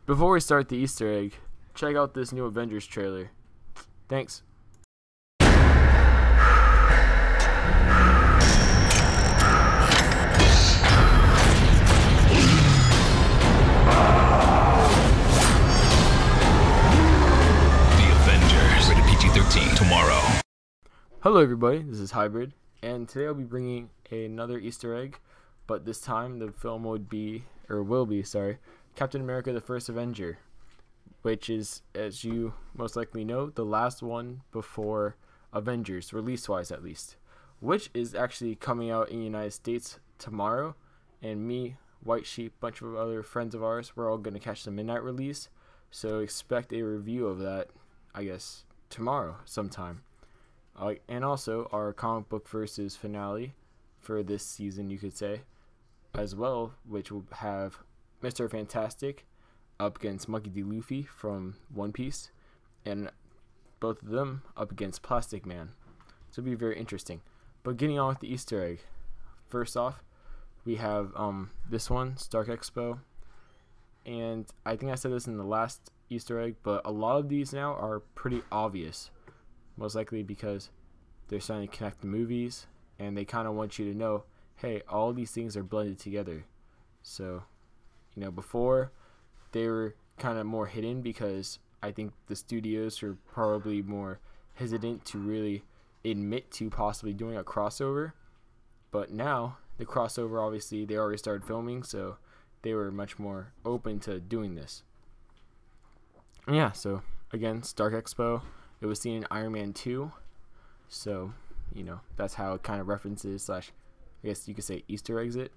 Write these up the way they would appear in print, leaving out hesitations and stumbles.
Before we start the Easter egg, check out this new Avengers trailer. Thanks. Tomorrow. Hello everybody, this is Hybrid, and today I'll be bringing another Easter egg, but this time the film will be Captain America the First Avenger, which is, as you most likely know, the last one before Avengers, release-wise at least, which is actually coming out in the United States tomorrow, and me, White Sheep, bunch of other friends of ours, we're all going to catch the midnight release, so expect a review of that, I guess, tomorrow sometime. And also our comic book versus finale for this season, you could say, as well, which will have Mr. Fantastic up against Monkey D. Luffy from One Piece, and both of them up against Plastic Man. So it'll be very interesting. But getting on with the Easter egg, first off, we have this one, Stark Expo, and I think I said this in the last Easter egg, but a lot of these now are pretty obvious, most likely because they're starting to connect the movies, and they kind of want you to know, hey, all these things are blended together. So, you know, before they were kind of more hidden because I think the studios are probably more hesitant to really admit to possibly doing a crossover, but now the crossover, obviously they already started filming, so they were much more open to doing this. Yeah, so again, Stark Expo, it was seen in Iron Man 2, so, you know, that's how it kind of references / I guess you could say Easter eggs it.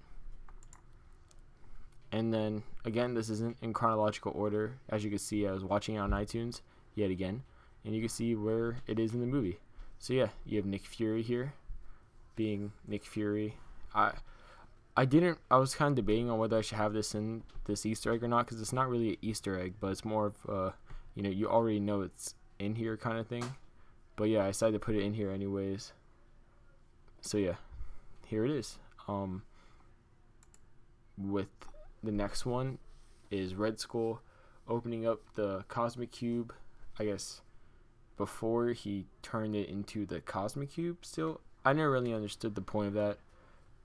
And then, again, this isn't in chronological order. As you can see, I was watching it on iTunes yet again, and you can see where it is in the movie. So yeah, you have Nick Fury here, being Nick Fury. I was kind of debating on whether I should have this in this Easter egg or not, because it's not really an Easter egg, but it's more of, you know, you already know it's in here kind of thing. But yeah, I decided to put it in here anyways. So yeah, here it is. With the next one is Red Skull opening up the Cosmic Cube, I guess, before he turned it into the Cosmic Cube still. I never really understood the point of that.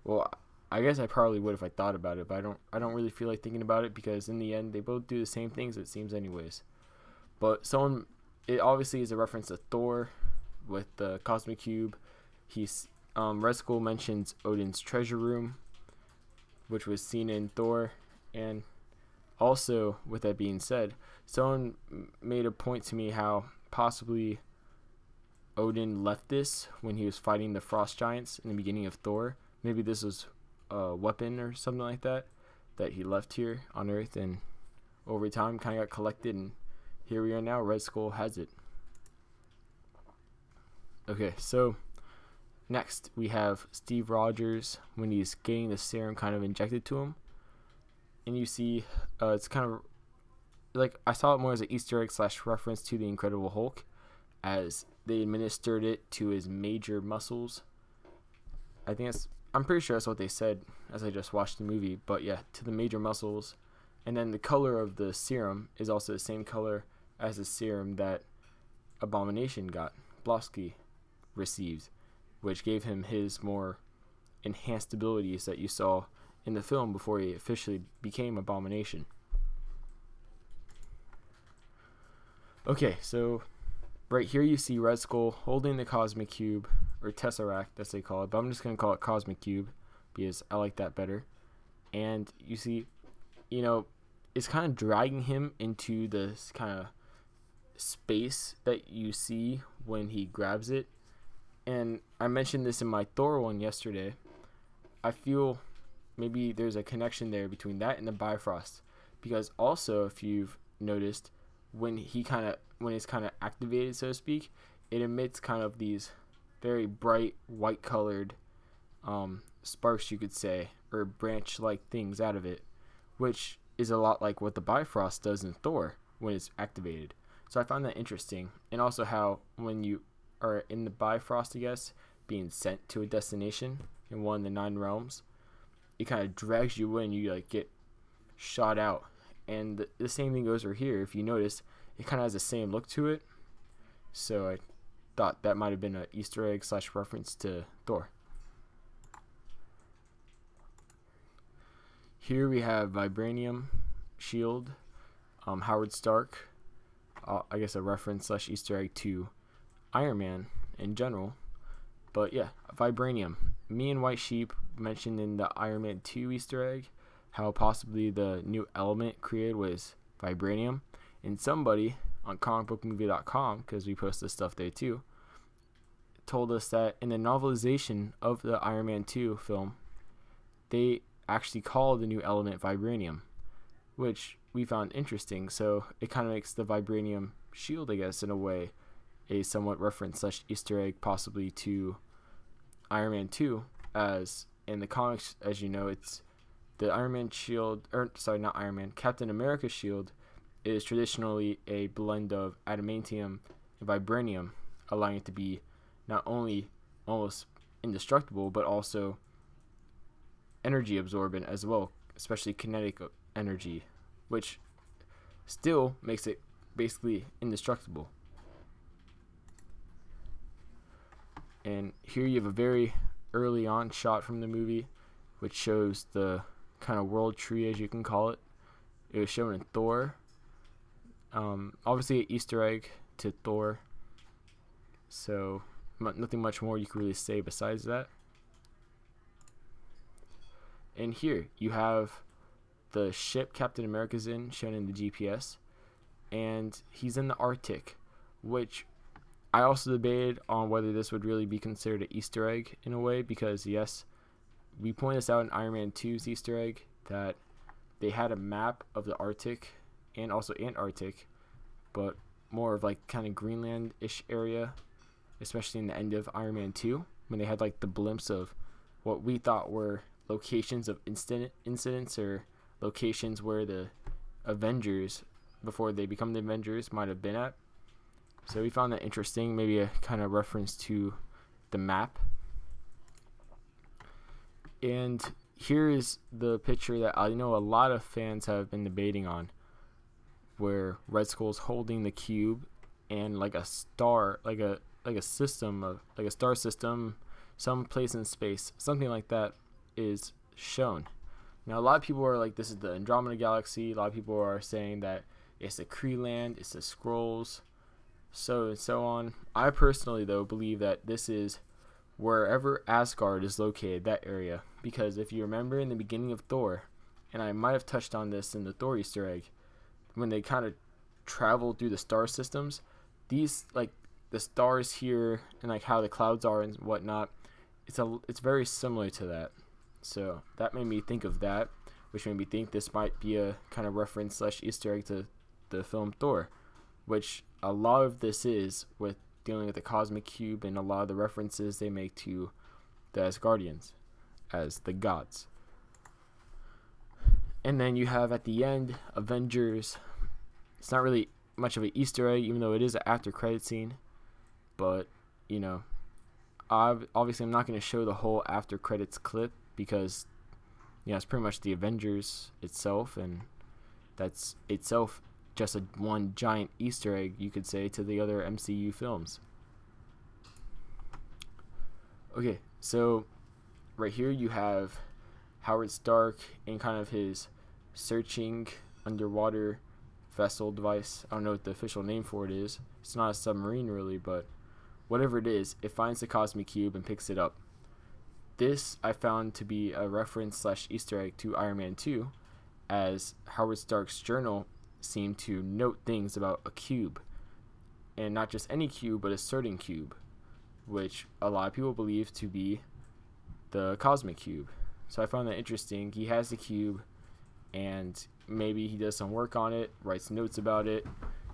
Well, I guess I probably would if I thought about it, but I don't really feel like thinking about it, because in the end they both do the same things, it seems, anyways. But it obviously is a reference to Thor with the Cosmic Cube. Red Skull mentions Odin's treasure room, which was seen in Thor, and also, with that being said, someone made a point to me how possibly Odin left this when he was fighting the frost giants in the beginning of Thor. Maybe this was a weapon or something like that he left here on Earth, and over time kind of got collected, and here we are now. Red Skull has it. Okay, so next we have Steve Rogers when he's getting the serum kind of injected to him, and you see it's kind of like, I saw it more as an Easter egg / reference to the Incredible Hulk, as they administered it to his major muscles. I'm pretty sure that's what they said as I just watched the movie, but yeah, to the major muscles. And then the color of the serum is also the same color as the serum that Abomination Blosky received, which gave him his more enhanced abilities that you saw in the film before he officially became Abomination. Okay, so right here you see Red Skull holding the Cosmic Cube, or Tesseract as they call it, but I'm just going to call it Cosmic Cube because I like that better. And you see, you know, it's kind of dragging him into this kind of space that you see when he grabs it. And I mentioned this in my Thor one yesterday. I feel maybe there's a connection there between that and the Bifrost, because also, if you've noticed, when it's kind of activated, so to speak, it emits kind of these very bright white colored sparks, you could say, or branch like things out of it, which is a lot like what the Bifrost does in Thor when it's activated. So I found that interesting. And also how when you are in the Bifrost, I guess, being sent to a destination in one of the 9 realms, it kind of drags you in, you like get shot out, And the same thing goes over here. If you notice, it kind of has the same look to it. So I thought that might have been an Easter egg / reference to Thor. Here we have Vibranium Shield, Howard Stark, I guess a reference / Easter egg to Iron Man in general. But yeah, Vibranium. Me and White Sheep mentioned in the Iron Man 2 Easter egg how possibly the new element created was Vibranium. And somebody on comicbookmovie.com, because we post this stuff there too, told us that in the novelization of the Iron Man 2 film, they actually call the new element Vibranium, which we found interesting. So it kind of makes the Vibranium Shield, I guess, in a way, a somewhat reference / Easter egg possibly to Iron Man 2, as in the comics, as you know, it's the Iron Man shield, or sorry, not Iron Man, Captain America shield is traditionally a blend of adamantium and vibranium, allowing it to be not only almost indestructible, but also energy absorbent as well, especially kinetic energy, which still makes it basically indestructible. And here you have a very early on shot from the movie, which shows the kind of world tree, as you can call it. It was shown in Thor. Obviously an Easter egg to Thor. So nothing much more you can really say besides that. And here you have the ship Captain America's in, shown in the GPS, and he's in the Arctic, which I also debated on whether this would really be considered an Easter egg in a way, because yes, we point this out in Iron Man 2's Easter egg that they had a map of the Arctic and also Antarctic, but more of like kind of Greenland-ish area, especially in the end of Iron Man 2, when they had like the blimps of what we thought were locations of incidents or locations where the Avengers, before they become the Avengers, might have been at. So we found that interesting, maybe a kind of reference to the map. And here is the picture that I know a lot of fans have been debating on, where Red Skull's holding the cube and like a star, like a system of like a star system, some place in space, something like that is shown. Now a lot of people are like, this is the Andromeda Galaxy. A lot of people are saying that it's the Kree-land, it's the Skrulls, so and so on. I personally though believe that this is wherever Asgard is located, that area, because if you remember in the beginning of Thor, and I might have touched on this in the Thor Easter egg, when they kind of travel through the star systems, these like the stars here and like how the clouds are and whatnot, it's very similar to that. So that made me think of that, which made me think this might be a kind of reference / Easter egg to the film Thor, which a lot of this is with dealing with the cosmic cube and a lot of the references they make to the Asgardians as the gods. And then you have at the end Avengers. It's not really much of an Easter egg, even though it is an after credit scene, but you know, obviously I'm not going to show the whole after credits clip, because it's pretty much the Avengers itself, and that's itself just one giant Easter egg, you could say, to the other MCU films. Okay, so right here you have Howard Stark in kind of his searching underwater vessel device. I don't know what the official name for it is. It's not a submarine really, but whatever it is, it finds the cosmic cube and picks it up. This I found to be a reference / Easter egg to Iron Man 2, as Howard Stark's journal seemed to note things about a cube, and not just any cube, but a certain cube, which a lot of people believe to be the cosmic cube. So I found that interesting. He has the cube, and maybe he does some work on it, writes notes about it,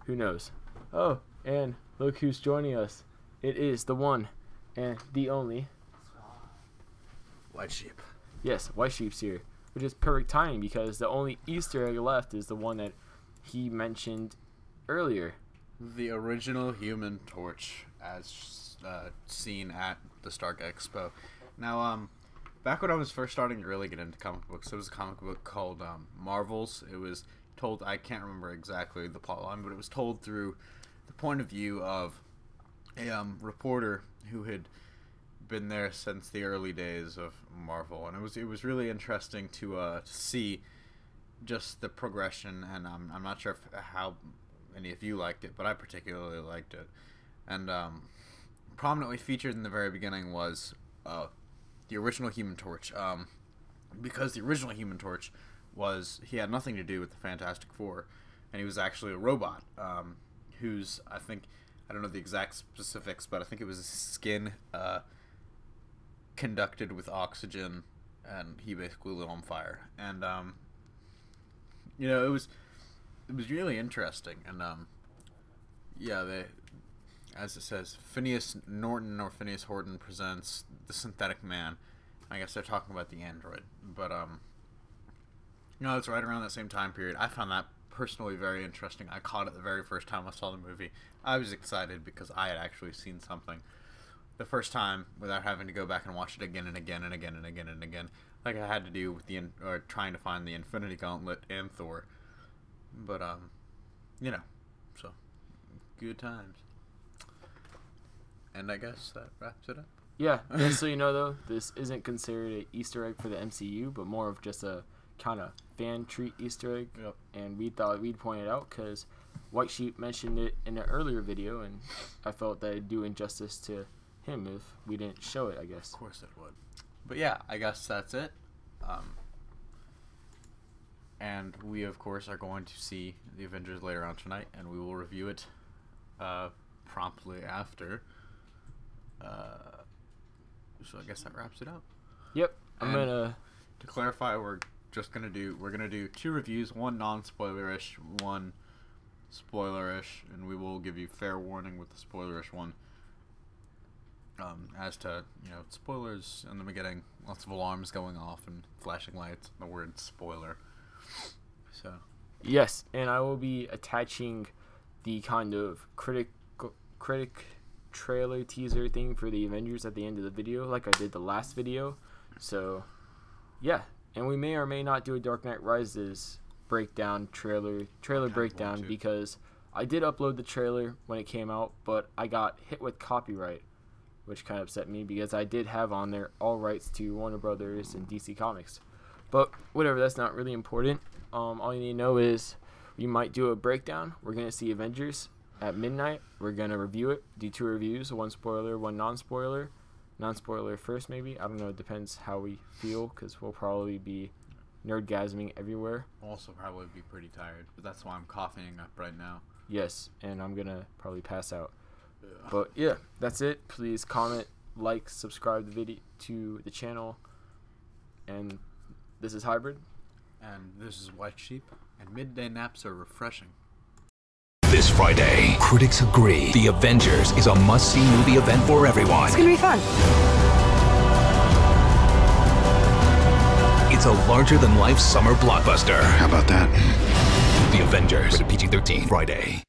who knows. Oh, and look who's joining us. It is the one and the only White Sheep. Yes, White Sheep's here, which is perfect timing because the only Easter egg left is the one that he mentioned earlier. The original Human Torch, as seen at the Stark Expo. Now, back when I was first starting to really get into comic books, there was a comic book called Marvels. It was told, I can't remember exactly the plot line, but it was told through the point of view of a reporter who had been there since the early days of Marvel, and it was really interesting to see just the progression. And I'm not sure how any of you liked it, but I particularly liked it. And prominently featured in the very beginning was the original Human Torch, because the original Human Torch he had nothing to do with the Fantastic Four, and he was actually a robot whose, I don't know the exact specifics, but I think it was his skin conducted with oxygen, and he basically lit on fire. And you know, it was really interesting. And yeah, they, as it says, Phineas Norton or Phineas Horton presents the Synthetic Man. I guess they're talking about the android, but you know, it's right around that same time period. I found that personally very interesting. I caught it the very first time I saw the movie. I was excited because I had actually seen something the first time without having to go back and watch it again and again and again and again and again, like I had to do with trying to find the Infinity Gauntlet and Thor. But you know, so good times. And I guess that wraps it up. Yeah, just so you know, though, this isn't considered an Easter egg for the MCU, but more of just a kind of fan treat Easter egg. Yep. And we thought we'd point it out because White Sheep mentioned it in an earlier video, and I felt that it'd do injustice to him if we didn't show it, I guess. Of course it would. But yeah, I guess that's it. And we, of course, are going to see the Avengers later on tonight, and we will review it promptly after. So I guess that wraps it up. Yep. To clarify, we're gonna do 2 reviews, one non-spoilerish, one spoilerish, and we will give you fair warning with the spoilerish one. As to, you know, spoilers in the beginning, lots of alarms going off and flashing lights, and the word spoiler. So. Yes, and I will be attaching the kind of critic trailer teaser thing for the Avengers at the end of the video, like I did the last video. So, yeah, and we may or may not do a Dark Knight Rises breakdown trailer breakdown, because I did upload the trailer when it came out, but I got hit with copyright, which kind of upset me because I did have on there all rights to Warner Brothers and DC Comics. But whatever, that's not really important. All you need to know is we might do a breakdown. We're going to see Avengers at midnight. We're going to review it, do 2 reviews, one spoiler, one non-spoiler. Non-spoiler first, maybe. I don't know. It depends how we feel, because we'll probably be nerdgasming everywhere. Also probably be pretty tired, but that's why I'm coughing up right now. Yes, and I'm going to probably pass out. Yeah. But yeah, that's it. Please comment, like, subscribe the video to the channel. And this is Hybrid. And this is White Sheep. And midday naps are refreshing. This Friday, critics agree The Avengers is a must-see movie event for everyone. It's gonna be fun. It's a larger-than-life summer blockbuster. How about that? The Avengers, rated PG-13, Friday.